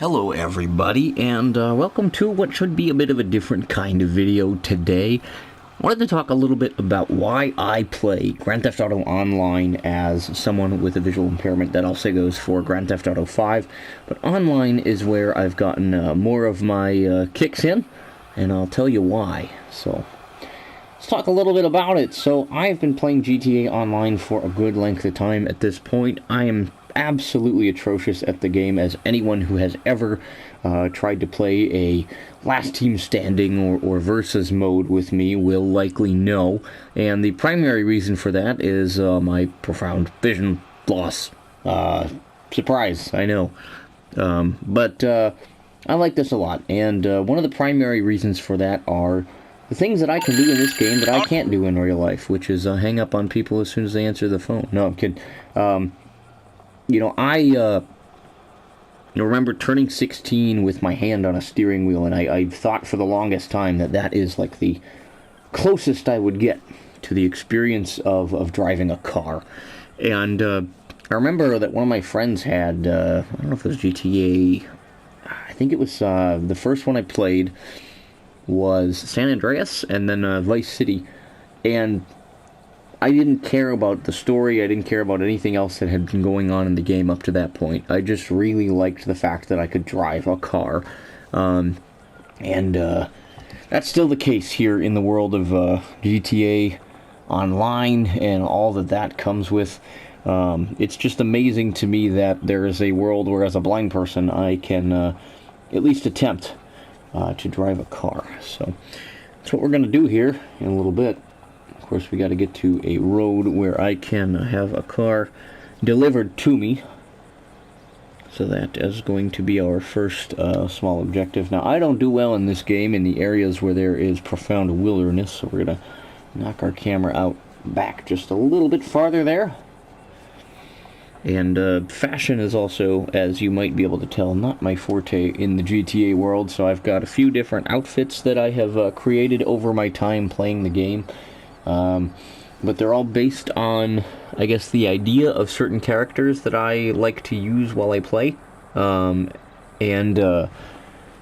Hello everybody, and welcome to what should be a bit of a different kind of video today. I wanted to talk a little bit about why I play Grand Theft Auto Online as someone with a visual impairment. That also goes for Grand Theft Auto 5, but online is where I've gotten more of my kicks in, and I'll tell you why. So, let's talk a little bit about it. So, I've been playing GTA Online for a good length of time at this point. I am absolutely atrocious at the game, as anyone who has ever tried to play a last team standing or versus mode with me will likely know, and the primary reason for that is my profound vision loss. Surprise, I know. But I like this a lot, and one of the primary reasons for that are the things that I can do in this game that I can't do in real life, which is hang up on people as soon as they answer the phone. No, I'm kidding. I remember turning 16 with my hand on a steering wheel, and I thought for the longest time that is like the closest I would get to the experience of driving a car. And I remember that one of my friends had, I don't know if it was GTA, I think it was the first one I played was San Andreas, and then Vice City, and I didn't care about the story, I didn't care about anything else that had been going on in the game up to that point. I just really liked the fact that I could drive a car. And that's still the case here in the world of GTA Online and all that comes with. It's just amazing to me that there is a world where, as a blind person, I can at least attempt to drive a car. So that's what we're going to do here in a little bit. Of course, we got to get to a road where I can have a car delivered to me. So that is going to be our first small objective. Now, I don't do well in this game in the areas where there is profound wilderness, so we're going to knock our camera out back just a little bit farther there. And fashion is also, as you might be able to tell, not my forte in the GTA world, so I've got a few different outfits that I have created over my time playing the game. But they're all based on, I guess, the idea of certain characters that I like to use while I play, and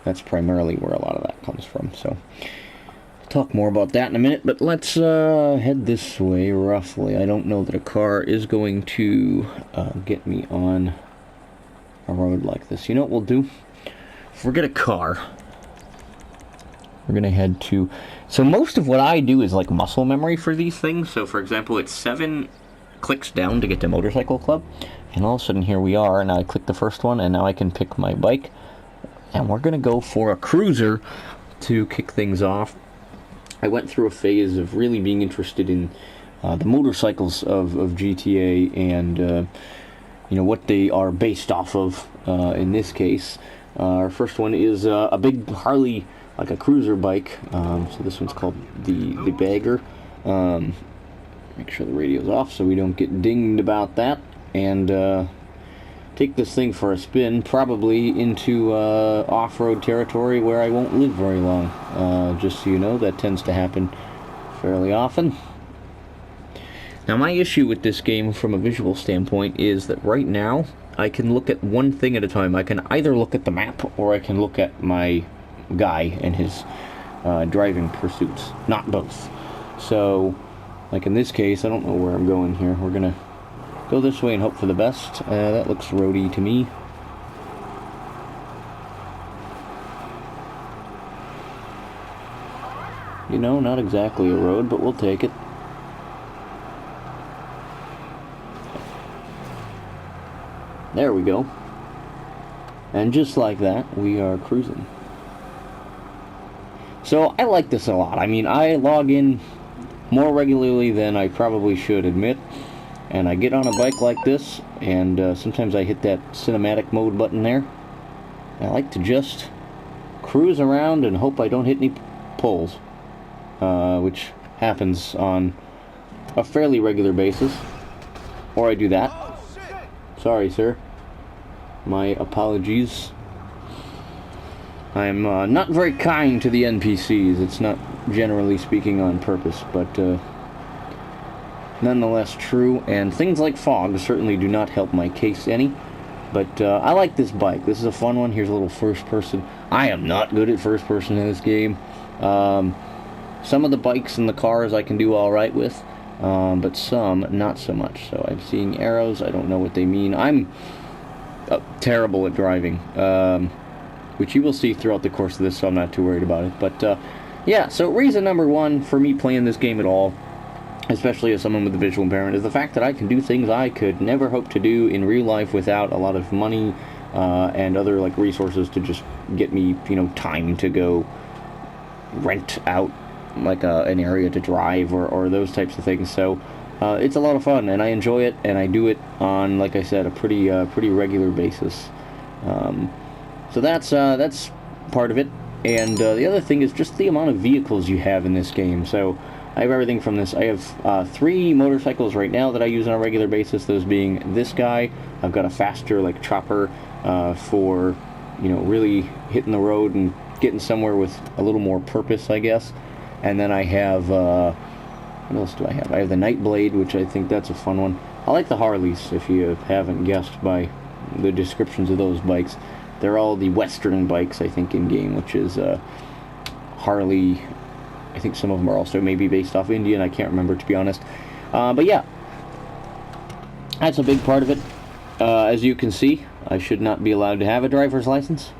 that's primarily where a lot of that comes from. So, I'll talk more about that in a minute, but let's head this way, roughly. I don't know that a car is going to get me on a road like this. You know what we'll do? Forget a car. We're going to head to... So most of what I do is like muscle memory for these things. So for example, it's 7 clicks down to get to Motorcycle Club. And all of a sudden here we are. And I click the first one and now I can pick my bike. And we're going to go for a cruiser to kick things off. I went through a phase of really being interested in the motorcycles of GTA and what they are based off of in this case. Our first one is a big Harley, like a cruiser bike. So this one's called the Bagger. Make sure the radio's off so we don't get dinged about that. And take this thing for a spin, probably into off-road territory where I won't live very long. Just so you know, that tends to happen fairly often. Now, my issue with this game from a visual standpoint is that right now I can look at one thing at a time. I can either look at the map or I can look at my guy and his driving pursuits, not both. So, like in this case, I don't know where I'm going here. We're gonna go this way and hope for the best. That looks roady to me. You know, not exactly a road, but we'll take it. There we go. And just like that, we are cruising. So, I like this a lot. I mean, I log in more regularly than I probably should admit. And I get on a bike like this, and sometimes I hit that cinematic mode button there. I like to just cruise around and hope I don't hit any poles. Which happens on a fairly regular basis. Or I do that. Sorry, sir. My apologies. I'm not very kind to the NPCs. It's not generally speaking on purpose, but nonetheless true. And things like fog certainly do not help my case any. But I like this bike. This is a fun one. Here's a little first person. I am not good at first person in this game. Some of the bikes and the cars I can do alright with, but some not so much. So I'm seeing arrows. I don't know what they mean. I'm terrible at driving, which you will see throughout the course of this, so I'm not too worried about it. But yeah, so reason number one for me playing this game at all, especially as someone with a visual impairment, is the fact that I can do things I could never hope to do in real life without a lot of money and other like resources to just get me, time to go rent out like an area to drive or those types of things. So it's a lot of fun, and I enjoy it, and I do it on, like I said, a pretty regular basis. So that's part of it. And the other thing is just the amount of vehicles you have in this game. So I have everything from this. I have 3 motorcycles right now that I use on a regular basis, those being this guy. I've got a faster, like, chopper for, really hitting the road and getting somewhere with a little more purpose, I guess. And then I have, what else do I have? I have the Nightblade, which I think that's a fun one. I like the Harleys, if you haven't guessed by the descriptions of those bikes. They're all the Western bikes, I think, in-game, which is Harley. I think some of them are also maybe based off Indian. I can't remember, to be honest. But yeah, that's a big part of it. As you can see, I should not be allowed to have a driver's license.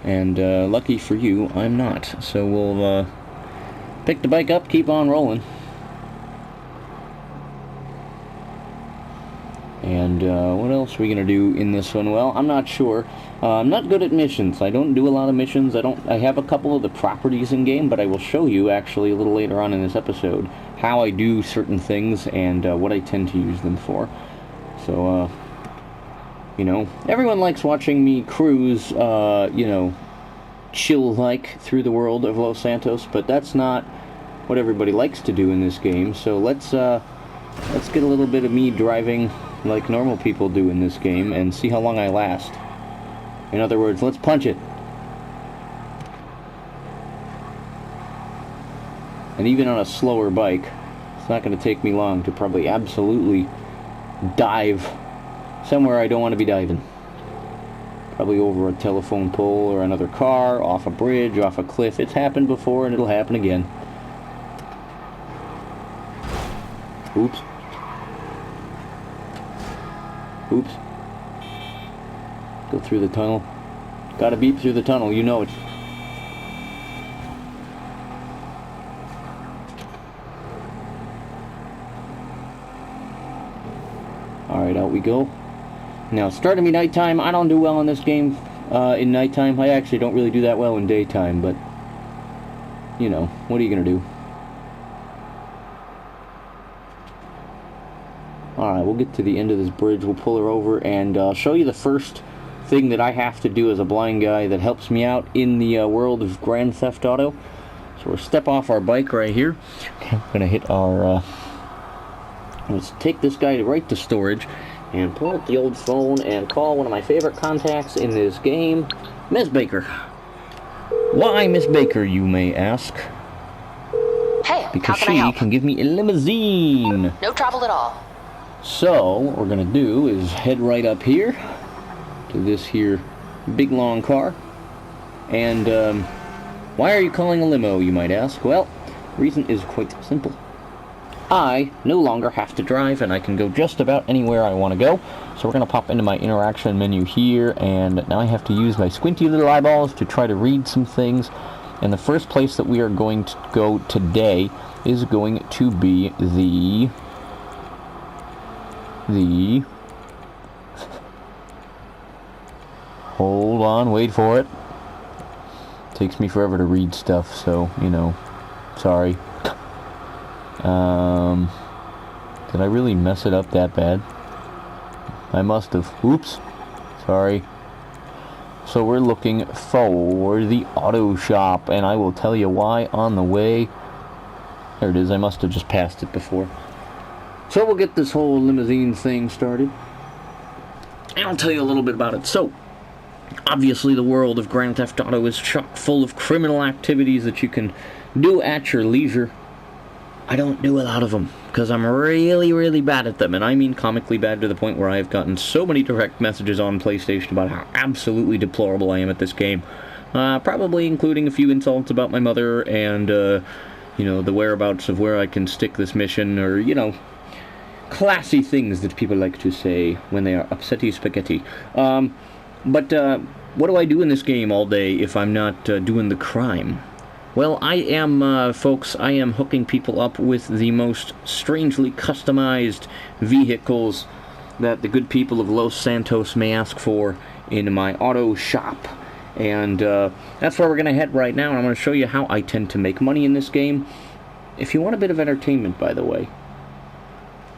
And lucky for you, I'm not. So we'll pick the bike up, keep on rolling. And what else are we going to do in this one? Well, I'm not sure. I'm not good at missions. I don't do a lot of missions. I have a couple of the properties in game, but I will show you actually a little later on in this episode how I do certain things and what I tend to use them for. So, everyone likes watching me cruise, chill-like through the world of Los Santos, but that's not what everybody likes to do in this game. So let's get a little bit of me driving like normal people do in this game and see how long I last. In other words, let's punch it. And even on a slower bike, it's not going to take me long to probably absolutely dive somewhere I don't want to be diving. Probably over a telephone pole or another car, off a bridge, off a cliff. It's happened before and it'll happen again. Oops. Oops. Go through the tunnel. Gotta beep through the tunnel, you know it. Alright, out we go. Now, starting me nighttime, I don't do well in this game in nighttime. I actually don't really do that well in daytime, but, what are you gonna do? Alright, we'll get to the end of this bridge. We'll pull her over and show you the first thing that I have to do as a blind guy that helps me out in the world of Grand Theft Auto. So we'll step off our bike right here. I'm going to hit our... let's take this guy right to storage and pull out the old phone and call one of my favorite contacts in this game, Miss Baker. Why Miss Baker, you may ask? Hey, because how can I help? She can give me a limousine. No trouble at all. So, what we're going to do is head right up here to this here big long car. And why are you calling a limo, you might ask? Well, the reason is quite simple. I no longer have to drive, and I can go just about anywhere I want to go. So we're going to pop into my interaction menu here, and now I have to use my squinty little eyeballs to try to read some things. And the first place that we are going to go today is going to be the hold on, wait for it. Takes me forever to read stuff, so, sorry. Did I really mess it up that bad? I must have. Oops. Sorry. So we're looking for the auto shop, and I will tell you why on the way. There it is. I must have just passed it before. So we'll get this whole limousine thing started, and I'll tell you a little bit about it. So, obviously the world of Grand Theft Auto is chock full of criminal activities that you can do at your leisure. I don't do a lot of them because I'm really, really bad at them, and I mean comically bad to the point where I've gotten so many direct messages on PlayStation about how absolutely deplorable I am at this game. Probably including a few insults about my mother and, the whereabouts of where I can stick this mission, or, classy things that people like to say when they are upsetty spaghetti. But what do I do in this game all day if I'm not doing the crime? Well, I am, folks, I am hooking people up with the most strangely customized vehicles that the good people of Los Santos may ask for in my auto shop. And that's where we're going to head right now, and I'm going to show you how I tend to make money in this game. If you want a bit of entertainment, by the way,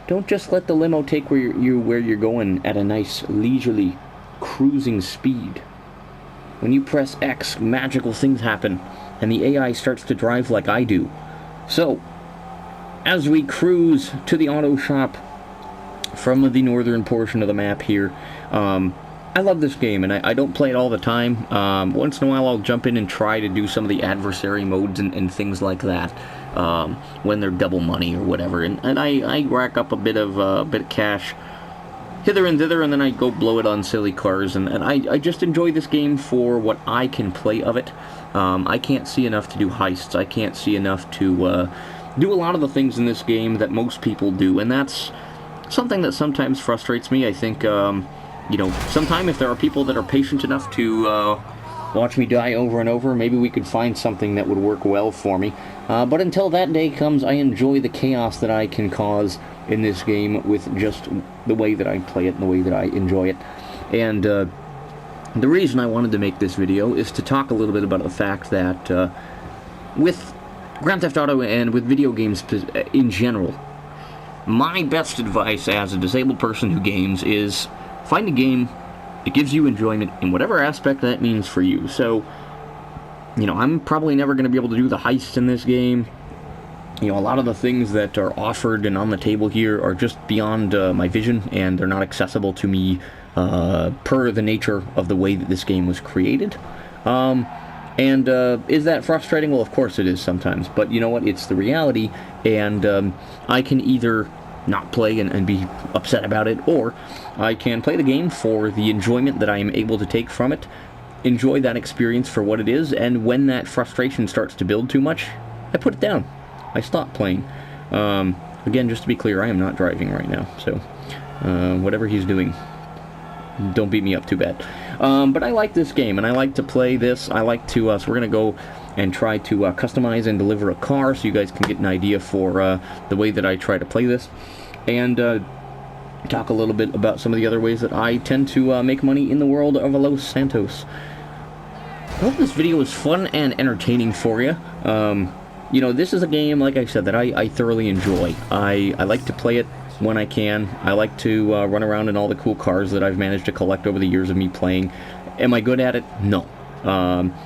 don't just let the limo take where you're going at a nice, leisurely, cruising speed. When you press X, magical things happen, and the AI starts to drive like I do. So, as we cruise to the auto shop from the northern portion of the map here, I love this game, and I don't play it all the time. Once in a while I'll jump in and try to do some of the adversary modes and things like that, when they're double money or whatever, and I rack up a bit of cash hither and thither, and then I go blow it on silly cars, and I just enjoy this game for what I can play of it. I can't see enough to do heists. I can't see enough to do a lot of the things in this game that most people do, and that's something that sometimes frustrates me. I think, sometime if there are people that are patient enough to watch me die over and over, maybe we could find something that would work well for me. But until that day comes, I enjoy the chaos that I can cause in this game with just the way that I play it and the way that I enjoy it. And the reason I wanted to make this video is to talk a little bit about the fact that with Grand Theft Auto and with video games in general, my best advice as a disabled person who games is find a game that gives you enjoyment in whatever aspect that means for you. So, I'm probably never going to be able to do the heist in this game. A lot of the things that are offered and on the table here are just beyond my vision, and they're not accessible to me per the nature of the way that this game was created. And is that frustrating? Well, of course it is sometimes, but you know what? It's the reality, and I can either not play and be upset about it, or I can play the game for the enjoyment that I am able to take from it, enjoy that experience for what it is, and when that frustration starts to build too much, I put it down. I stop playing. Again, just to be clear, I am not driving right now, so whatever he's doing, don't beat me up too bad. But I like this game, and I like to play this. I like to, so we're going to go and try to customize and deliver a car so you guys can get an idea for the way that I try to play this, and talk a little bit about some of the other ways that I tend to make money in the world of Los Santos. I hope this video was fun and entertaining for you. This is a game, like I said, that I thoroughly enjoy. I like to play it when I can. I like to run around in all the cool cars that I've managed to collect over the years of me playing. Am I good at it? No.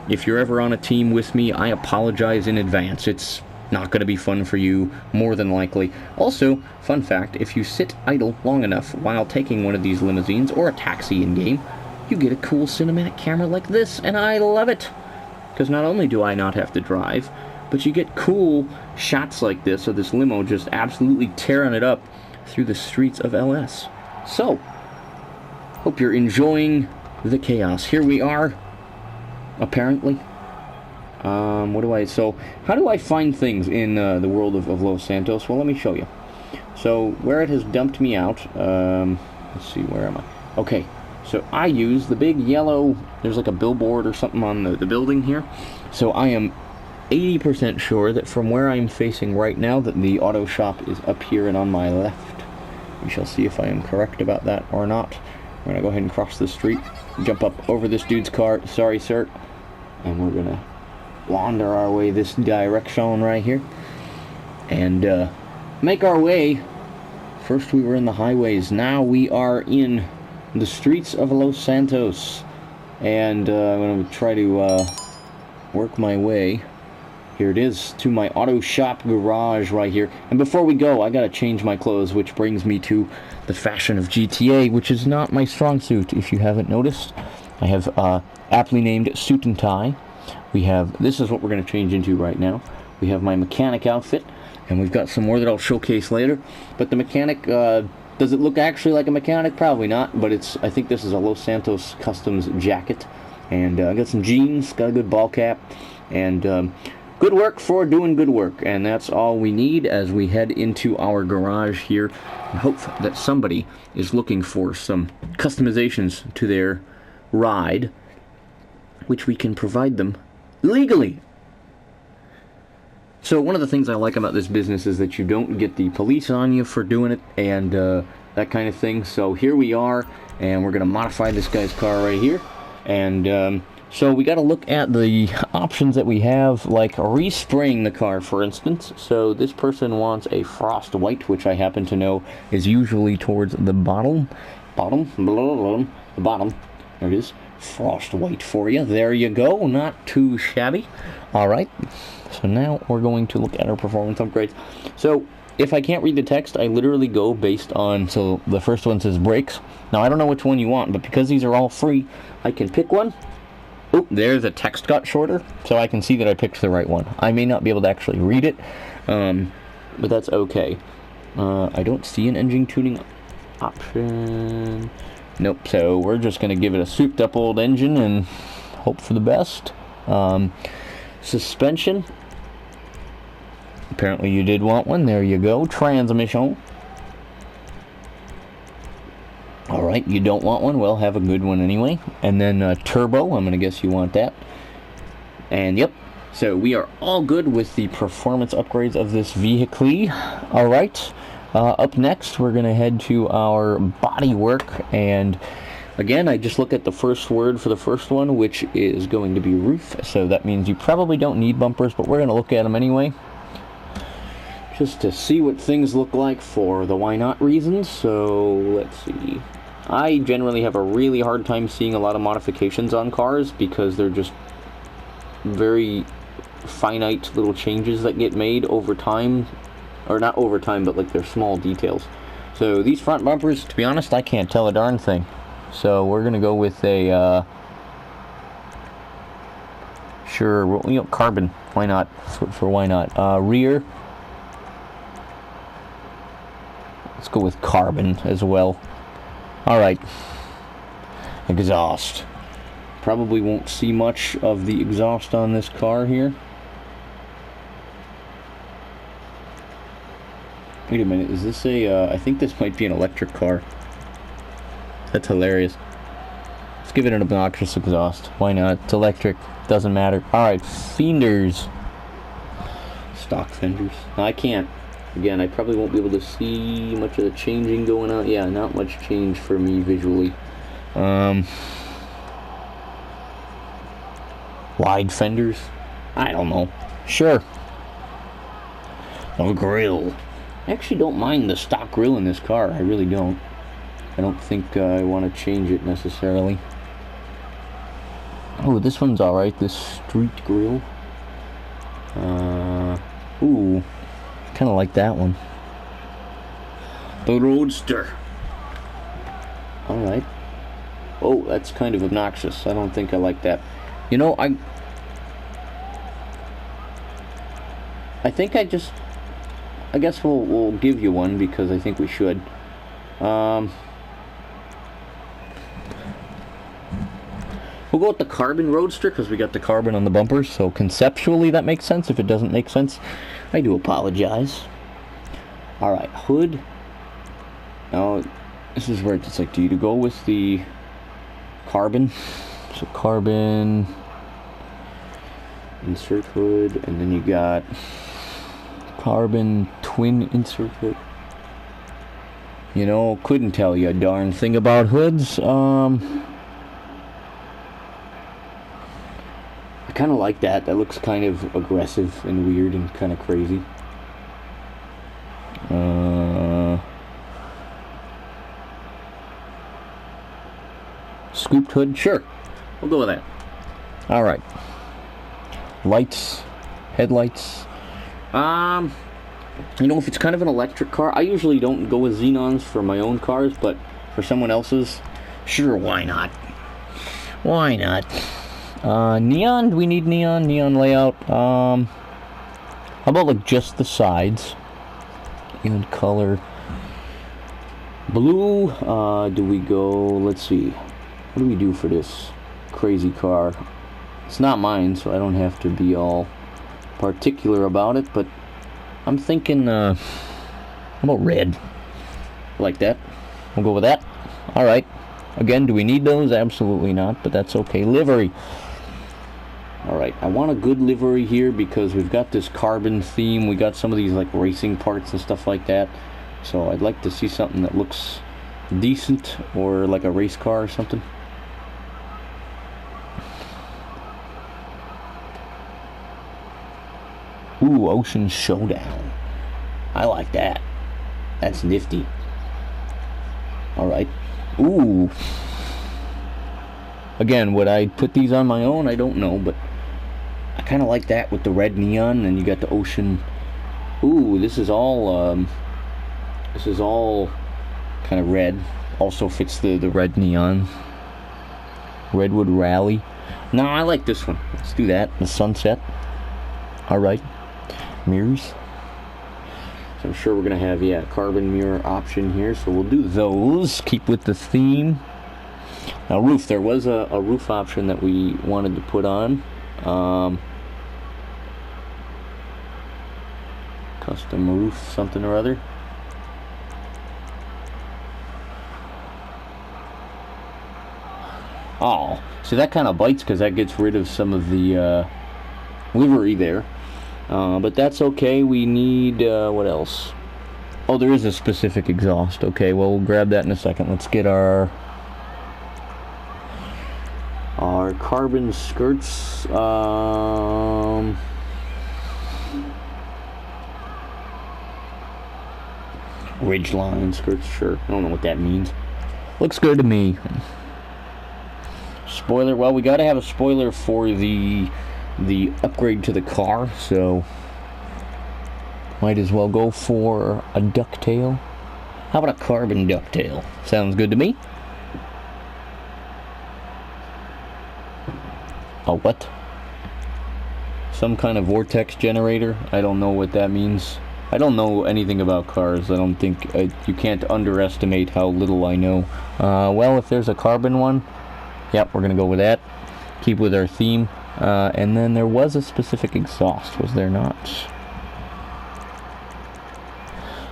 If you're ever on a team with me, I apologize in advance. It's not going to be fun for you, more than likely. Also, fun fact, if you sit idle long enough while taking one of these limousines or a taxi in-game, you get a cool cinematic camera like this, and I love it! Because not only do I not have to drive, but you get cool shots like this of this limo just absolutely tearing it up through the streets of LS. So, hope you're enjoying the chaos. Here we are, apparently. So, how do I find things in the world of Los Santos? Well, let me show you. So, where it has dumped me out, let's see, where am I? Okay, so I use the big yellow, there's like a billboard or something on the building here. So, I am 80% sure that from where I'm facing right now, that the auto shop is up here and on my left. We shall see if I am correct about that or not. We're going to go ahead and cross the street, jump up over this dude's car, sorry sir, and we're going to wander our way this direction right here, and make our way. First we were in the highways, now we are in the streets of Los Santos, and I'm going to try to work my way. Here it is, to my auto shop garage right here. And before we go, I gotta change my clothes, which brings me to the fashion of GTA, which is not my strong suit, if you haven't noticed. I have aptly named suit and tie. We have, this is what we're gonna change into right now. We have my mechanic outfit, And we've got some more that I'll showcase later. But the mechanic, does it look actually like a mechanic? Probably not, but I think this is a Los Santos Customs jacket. And I got some jeans, got a good ball cap, and good work for doing good work. And that's all we need as we head into our garage here. And hope that somebody is looking for some customizations to their ride, which we can provide them legally. So one of the things I like about this business is that you don't get the police on you for doing it and that kind of thing. So here we are, and we're going to modify this guy's car right here. And so we got to look at the options that we have, like respraying the car, for instance. So this person wants a frost white, which I happen to know is usually towards the bottom. The bottom. There it is. Frost white for you. There you go. Not too shabby. All right. So now we're going to look at our performance upgrades. So if I can't read the text, I literally go based on, so the first one says brakes. Now I don't know which one you want, but because these are all free, I can pick one. Oh, there's a text got shorter, so I can see that I picked the right one. I may not be able to actually read it, but that's okay. I don't see an engine tuning option. Nope, so we're just going to give it a souped up old engine and hope for the best. Suspension. Apparently you did want one. There you go. Transmission. Alright, you don't want one. Well, have a good one anyway. And then turbo. I'm going to guess you want that. And yep. So we are all good with the performance upgrades of this vehicle. Alright. Up next, we're going to head to our body work. And again, I just look at the first word for the first one, which is going to be roof. So that means you probably don't need bumpers, but we're going to look at them anyway, just to see what things look like for the why not reasons. So let's see. I generally have a really hard time seeing a lot of modifications on cars because they're just very finite little changes that get made over time. Or not over time, but like they're small details. So these front bumpers, to be honest, I can't tell a darn thing. So we're going to go with a, sure, you know, carbon. Why not? For why not? Rear. Let's go with carbon as well. Alright. Exhaust. Probably won't see much of the exhaust on this car here. Wait a minute, is this a, I think this might be an electric car. That's hilarious. Let's give it an obnoxious exhaust. Why not? It's electric. Doesn't matter. Alright, fenders. Stock fenders. No, I can't. Again, I probably won't be able to see much of the changing going on. Yeah, not much change for me visually. Wide fenders? I don't know. Sure. A grill. I actually don't mind the stock grill in this car. I really don't. I don't think I want to change it necessarily. Oh, this one's alright. This street grill. Ooh. Kind of like that one. The Roadster. Alright. Oh, that's kind of obnoxious. I don't think I like that. You know, I think I guess we'll give you one because I think we should. We'll go with the carbon Roadster because we got the carbon on the bumpers, so conceptually that makes sense. If it doesn't make sense, I do apologize. Alright, hood. Now, this is where it's like, do you go with the carbon? So carbon, insert hood, and then you got carbon twin insert hood. You know, couldn't tell you a darn thing about hoods. I kind of like that. That looks kind of aggressive and weird and kind of crazy. Scooped hood? Sure. We'll go with that. Alright. Lights. Headlights. You know, if it's kind of an electric car, I usually don't go with xenons for my own cars, but for someone else's, sure, why not? Why not? Neon, do we need neon? Neon layout. How about like just the sides? And color blue. Do we go? Let's see. What do we do for this crazy car? It's not mine, so I don't have to be all particular about it. But I'm thinking, how about red? Like that. We'll go with that. All right. Again, do we need those? Absolutely not, but that's okay. Livery. Alright, I want a good livery here because we've got this carbon theme. We got some of these like racing parts and stuff like that. So I'd like to see something that looks decent, or like a race car or something. Ooh, Ocean Showdown. I like that. That's nifty. Alright. Ooh. Again, would I put these on my own? I don't know, but I kind of like that with the red neon, and you got the ocean. Ooh, this is all kind of red. Also fits the red neon. Redwood Rally. No, I like this one. Let's do that. The sunset. Alright. Mirrors. So I'm sure we're going to have, yeah, carbon mirror option here. So we'll do those. Keep with the theme. Now, roof. There was a roof option that we wanted to put on. Custom roof something or other. Oh, see, that kind of bites because that gets rid of some of the livery there. But that's okay. We need, what else? Oh, there is a specific exhaust. Okay, well, we'll grab that in a second. Let's get our carbon skirts. Ridgeline skirts, sure. I don't know what that means. Looks good to me. Spoiler, well, we gotta have a spoiler for the upgrade to the car, so might as well go for a ducktail. How about a carbon ducktail? Sounds good to me. A what? Some kind of vortex generator? I don't know what that means. I don't know anything about cars. I don't think you can't underestimate how little I know. Well, if there's a carbon one, yep, we're gonna go with that. Keep with our theme. And then there was a specific exhaust, was there not?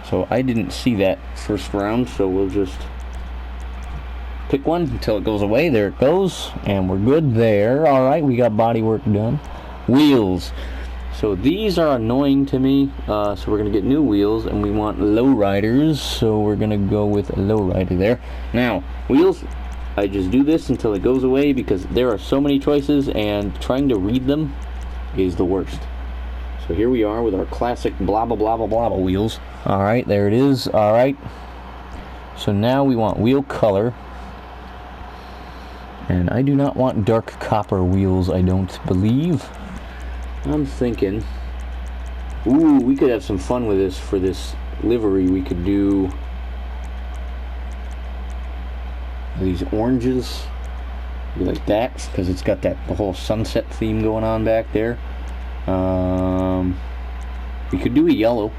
So I didn't see that first round, so we'll just pick one until it goes away. There it goes, and we're good there. Alright, we got bodywork done. Wheels. So these are annoying to me, so we're going to get new wheels, and we want lowriders, so we're going to go with a lowrider there. Now, wheels, I just do this until it goes away because there are so many choices, and trying to read them is the worst. So here we are with our classic blah blah blah blah blah wheels. Alright, there it is. Alright. So now we want wheel color. And I do not want dark copper wheels, I don't believe. I'm thinking, ooh, we could have some fun with this for this livery. We could do these oranges, like that, because it's got that the whole sunset theme going on back there. We could do a yellow.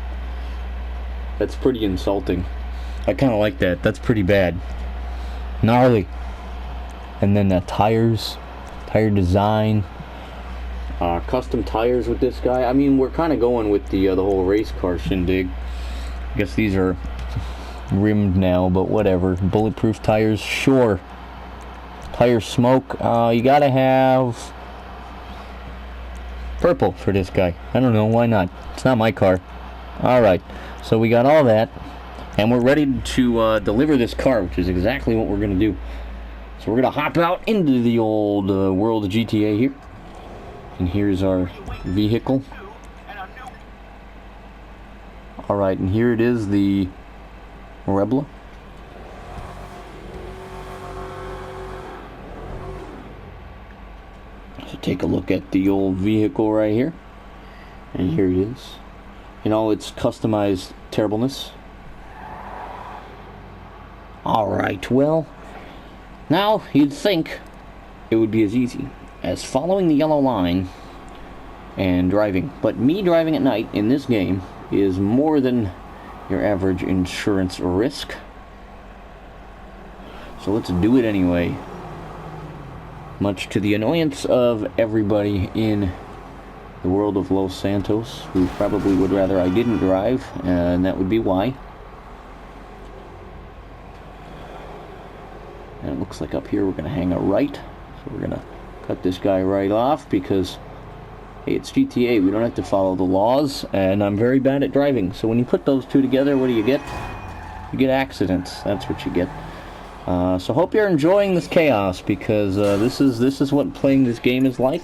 That's pretty insulting. I kind of like that. That's pretty bad. Gnarly. And then the tires, tire design. Custom tires with this guy. I mean, we're kind of going with the whole race car shindig. I guess these are rimmed now, but whatever. Bulletproof tires, sure. Tire smoke. You gotta have purple for this guy. I don't know, why not? It's not my car. Alright, so we got all that, and we're ready to deliver this car, which is exactly what we're gonna do. So we're gonna hop out into the old world of GTA here. And here's our vehicle. Alright, and here it is, the Rebla. So take a look at the old vehicle right here. And here it is. In all its customized terribleness. Alright, well, now you'd think it would be as easy as following the yellow line and driving. But me driving at night in this game is more than your average insurance risk. So let's do it anyway. Much to the annoyance of everybody in the world of Los Santos, who probably would rather I didn't drive, and that would be why. And it looks like up here we're going to hang a right. So we're going to cut this guy right off because, hey, it's GTA. We don't have to follow the laws, and I'm very bad at driving. So when you put those two together, what do you get? You get accidents. That's what you get. So hope you're enjoying this chaos, because this is what playing this game is like.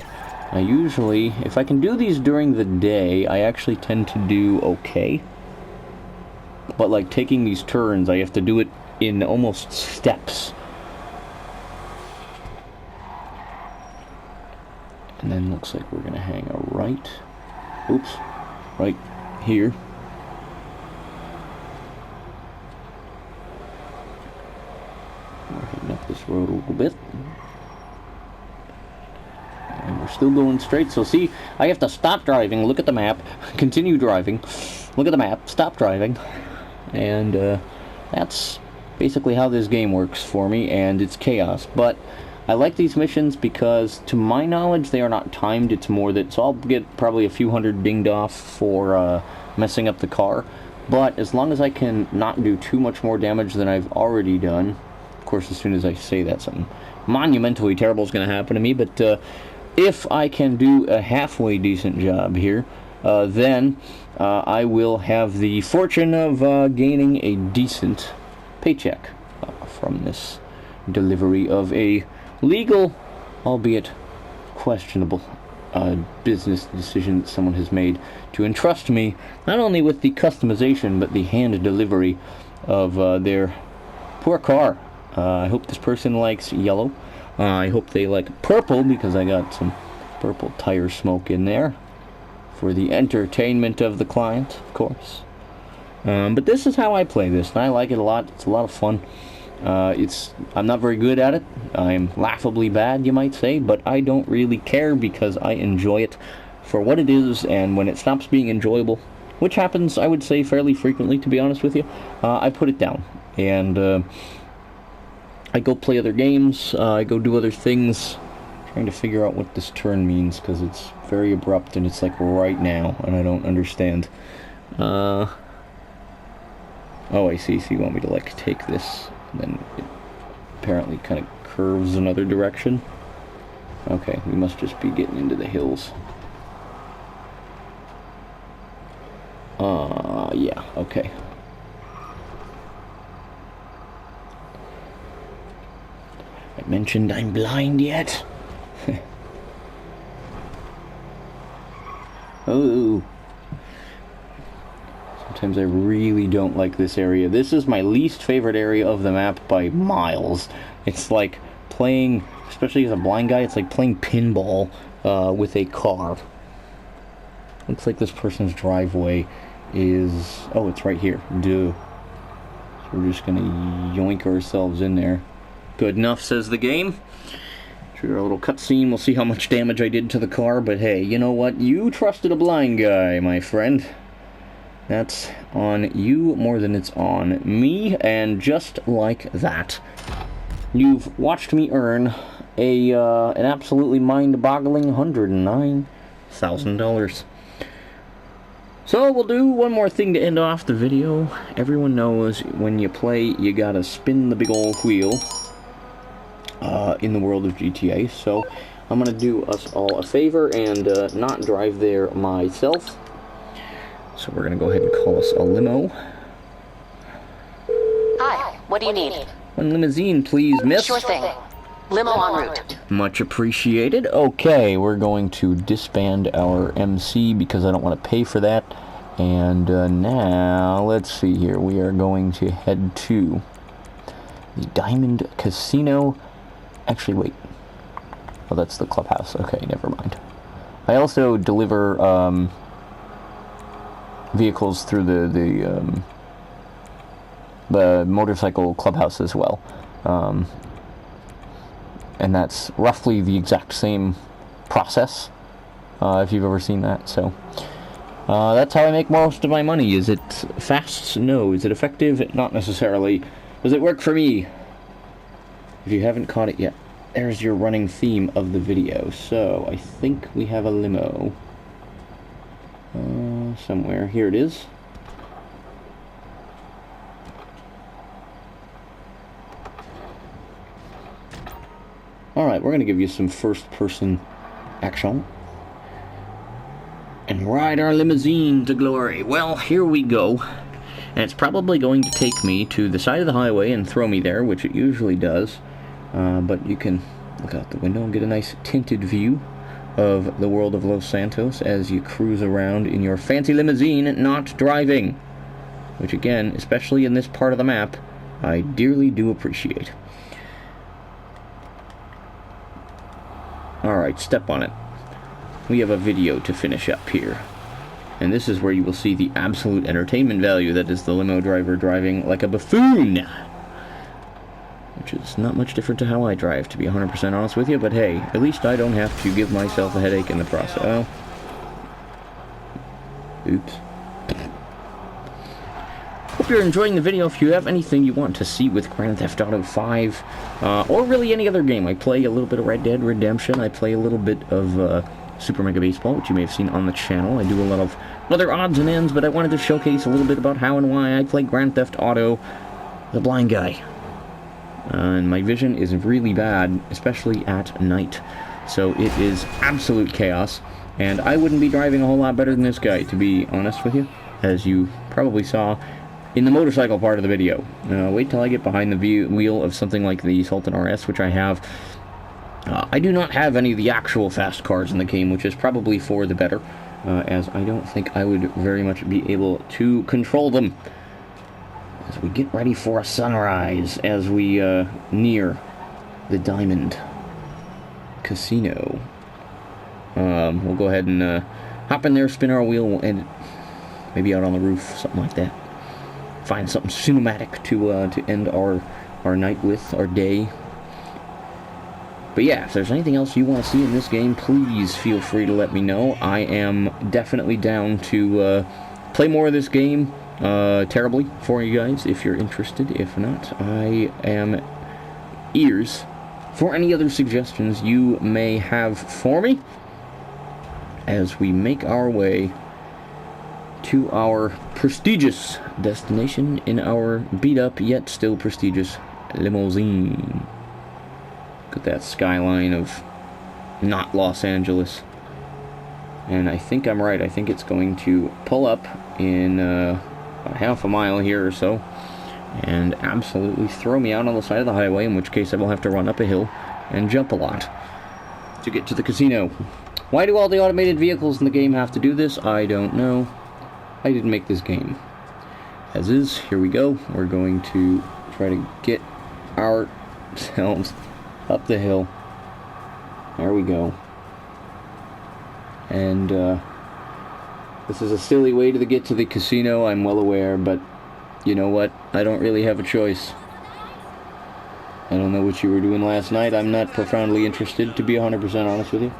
I usually, if I can do these during the day, I actually tend to do okay. But like taking these turns, I have to do it in almost steps. And then looks like we're gonna hang a right. Oops, right here. We're heading up this road a little bit. And we're still going straight. So see, I have to stop driving, look at the map, continue driving, look at the map, stop driving. And that's basically how this game works for me, and it's chaos. But I like these missions because, to my knowledge, they are not timed. It's more that, so I'll get probably a few hundred dinged off for messing up the car. But as long as I can not do too much more damage than I've already done, of course, as soon as I say that, something monumentally terrible is going to happen to me. But if I can do a halfway decent job here, then I will have the fortune of gaining a decent paycheck from this delivery of a legal, albeit questionable, business decision that someone has made to entrust me not only with the customization but the hand delivery of their poor car. I hope this person likes yellow. I hope they like purple, because I got some purple tire smoke in there for the entertainment of the client, of course. But this is how I play this, and I like it a lot. It's a lot of fun. I'm not very good at it. I'm laughably bad, you might say, but I don't really care because I enjoy it for what it is, and when it stops being enjoyable, which happens, I would say, fairly frequently, to be honest with you, I put it down. And I go play other games, I go do other things, trying to figure out what this turn means, because it's very abrupt, and it's like right now, and I don't understand. Oh, I see, so you want me to, like, take this, and then it apparently kind of curves another direction. Okay, we must just be getting into the hills. Yeah, okay. I mentioned I'm blind yet? Oh. Sometimes I really don't like this area. This is my least favorite area of the map by miles. It's like playing, especially as a blind guy, it's like playing pinball with a car. Looks like this person's driveway is... oh, it's right here. Duh. So we're just gonna yoink ourselves in there. Good enough, says the game. Trigger a little cutscene. We'll see how much damage I did to the car, but hey, you know what? You trusted a blind guy, my friend. That's on you more than it's on me, and just like that, you've watched me earn an absolutely mind-boggling $109,000. So we'll do one more thing to end off the video. Everyone knows when you play, you gotta spin the big old wheel in the world of GTA. So I'm gonna do us all a favor and not drive there myself. So we're gonna go ahead and call us a limo. Hi, what do you need? One limousine, please, miss. Sure thing. Limo en route. Much appreciated. Okay, we're going to disband our MC because I don't want to pay for that. And now, let's see here. We are going to head to the Diamond Casino. Actually, wait. Oh, that's the clubhouse. Okay, never mind. I also deliver vehicles through the motorcycle clubhouse as well. And that's roughly the exact same process. if you've ever seen that. So that's how I make most of my money. Is it fast? No. Is it effective? Not necessarily. Does it work for me? If you haven't caught it yet, there's your running theme of the video. So I think we have a limo somewhere. Here it is. Alright, we're going to give you some first-person action. And ride our limousine to glory. Well, here we go. And it's probably going to take me to the side of the highway and throw me there, which it usually does. But you can look out the window and get a nice tinted view of the world of Los Santos as you cruise around in your fancy limousine, not driving. Which again, especially in this part of the map, I dearly do appreciate. Alright, step on it. We have a video to finish up here. And this is where you will see the absolute entertainment value that is the limo driver driving like a buffoon. Which is not much different to how I drive, to be 100% honest with you, but hey, at least I don't have to give myself a headache in the process. Oh. Oops. Hope you're enjoying the video. If you have anything you want to see with Grand Theft Auto 5, or really any other game, I play a little bit of Red Dead Redemption, I play a little bit of Super Mega Baseball, which you may have seen on the channel. I do a lot of other odds and ends, but I wanted to showcase a little bit about how and why I play Grand Theft Auto the blind guy. And my vision is really bad, especially at night. So it is absolute chaos, and I wouldn't be driving a whole lot better than this guy, to be honest with you, as you probably saw in the motorcycle part of the video. Wait till I get behind the wheel of something like the Sultan RS, which I have. I do not have any of the actual fast cars in the game, which is probably for the better, as I don't think I would very much be able to control them. As we get ready for a sunrise, as we near the Diamond Casino. We'll go ahead and hop in there, spin our wheel, and maybe out on the roof, something like that. Find something cinematic to end our night with, our day. But yeah, if there's anything else you want to see in this game, please feel free to let me know. I am definitely down to play more of this game terribly for you guys if you're interested. If not, I am ears for any other suggestions you may have for me as we make our way to our prestigious destination in our beat-up yet still prestigious limousine. Look at that skyline of not Los Angeles. And I think I'm right. I think it's going to pull up in about half a mile here or so and absolutely throw me out on the side of the highway, in which case I will have to run up a hill and jump a lot to get to the casino. Why do all the automated vehicles in the game have to do this? I don't know. I didn't make this game. As is, here we go. We're going to try to get ourselves up the hill. There we go. And this is a silly way to get to the casino, I'm well aware, but you know what? I don't really have a choice. I don't know what you were doing last night. I'm not profoundly interested, to be 100% honest with you.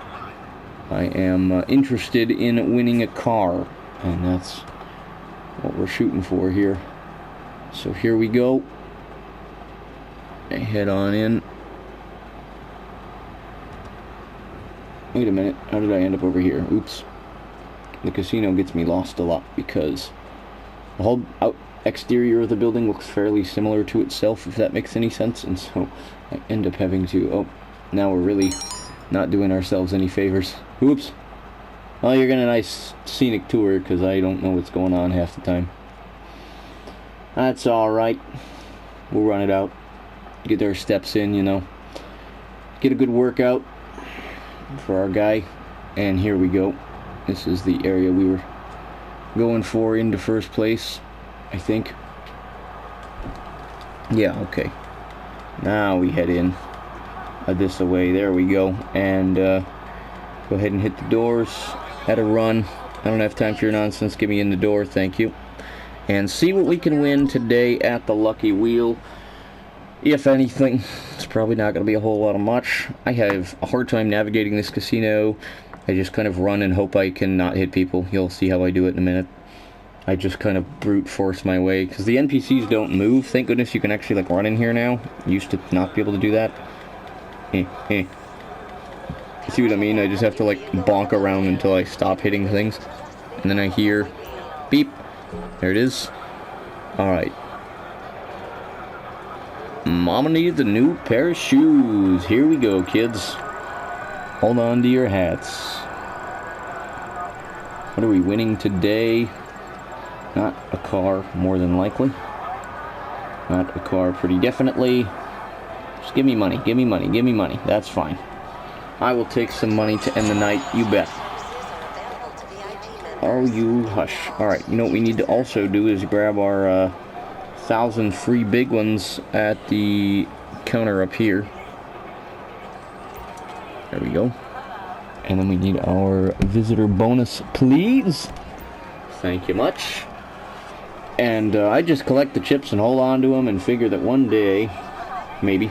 I am interested in winning a car, and that's what we're shooting for here. So here we go. Head on in. Wait a minute, how did I end up over here? Oops. The casino gets me lost a lot because the whole exterior of the building looks fairly similar to itself, if that makes any sense, and so I end up having to, oh, now we're really not doing ourselves any favors. Oops. Well, you're getting a nice scenic tour because I don't know what's going on half the time. That's alright. We'll run it out. Get our steps in, you know. Get a good workout for our guy. And here we go. This is the area we were going for into first place, I think. Yeah, okay. Now we head in this away. There we go. And go ahead and hit the doors at a run. I don't have time for your nonsense. Get me in the door, thank you. And see what we can win today at the Lucky Wheel. If anything, it's probably not going to be a whole lot of much. I have a hard time navigating this casino. I just kind of run and hope I can not hit people. You'll see how I do it in a minute. I just kind of brute force my way, because the NPCs don't move. Thank goodness you can actually like run in here now. Used to not be able to do that. You see what I mean? I just have to like bonk around until I stop hitting things. And then I hear beep. There it is. Alright. Mama needs a new pair of shoes. Here we go, kids. Hold on to your hats. What are we winning today? Not a car, more than likely. Not a car, pretty definitely. Just give me money, give me money, give me money. That's fine. I will take some money to end the night, you bet. Oh, you hush. Alright, you know what we need to also do is grab our 1,000 free big ones at the counter up here. There we go. And then we need our visitor bonus, please. Thank you much. And I just collect the chips and hold on to them and figure that one day, maybe,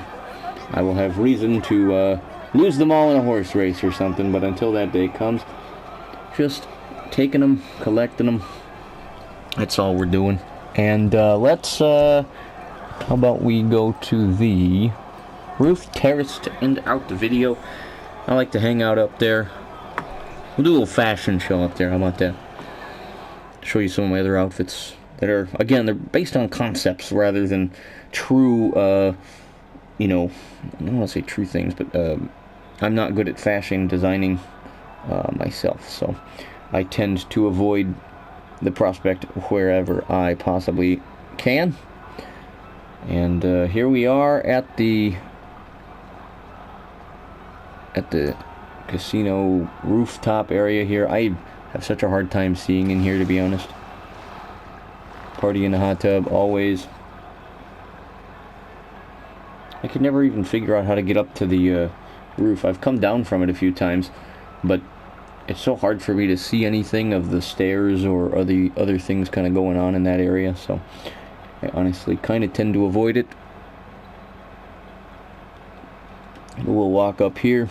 I will have reason to lose them all in a horse race or something. But until that day comes, just taking them, collecting them. That's all we're doing. And let's, how about we go to the roof terrace to end out the video. I like to hang out up there. We'll do a little fashion show up there. How about that? Show you some of my other outfits that are, again, they're based on concepts rather than true, you know, I don't want to say true things, but I'm not good at fashion designing myself, so I tend to avoid the prospect wherever I possibly can. And here we are at the casino rooftop area here. I have such a hard time seeing in here, to be honest. Party in the hot tub, always. I could never even figure out how to get up to the roof. I've come down from it a few times, but it's so hard for me to see anything of the stairs or other things kind of going on in that area, so I honestly kind of tend to avoid it. We'll walk up here.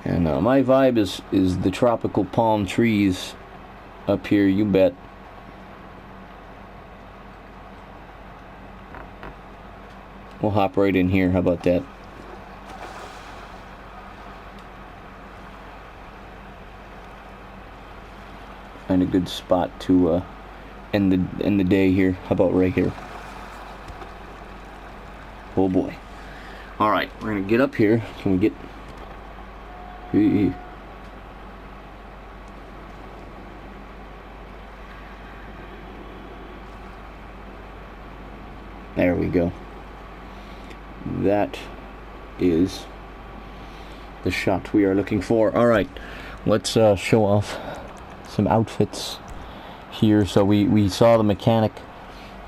And my vibe is the tropical palm trees up here, you bet. We'll hop right in here, how about that? Find a good spot to end the day here. How about right here? Oh boy. Alright, we're gonna get up here. Can we get... There we go. That is the shot we are looking for. Alright, let's show off some outfits here. So we saw the mechanic.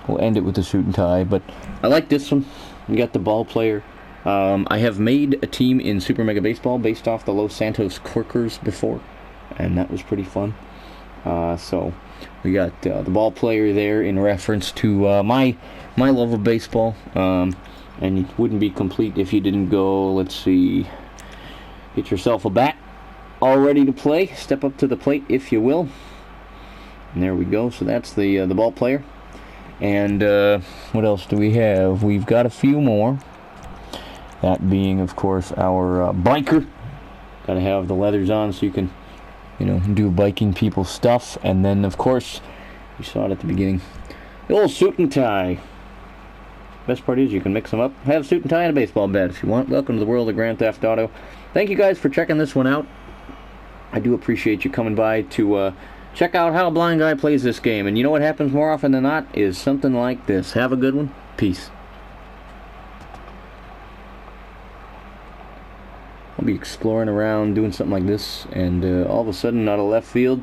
We'll end it with the suit and tie, but I like this one. We got the ball player. I have made a team in Super Mega Baseball based off the Los Santos Quirkers before, and that was pretty fun. So we got the ball player there in reference to my love of baseball, and it wouldn't be complete if you didn't go, let's see, get yourself a bat all ready to play. Step up to the plate if you will. And there we go. So that's the ball player. And what else do we have? We've got a few more. That being, of course, our biker. Gotta have the leathers on so you can, you know, do biking people stuff. And then, of course, you saw it at the beginning, the old suit and tie. Best part is you can mix them up. Have a suit and tie and a baseball bat if you want. Welcome to the world of Grand Theft Auto. Thank you guys for checking this one out. I do appreciate you coming by to check out how a blind guy plays this game. And you know what happens more often than not is something like this. Have a good one. Peace. I'll be exploring around doing something like this, and all of a sudden, out of left field,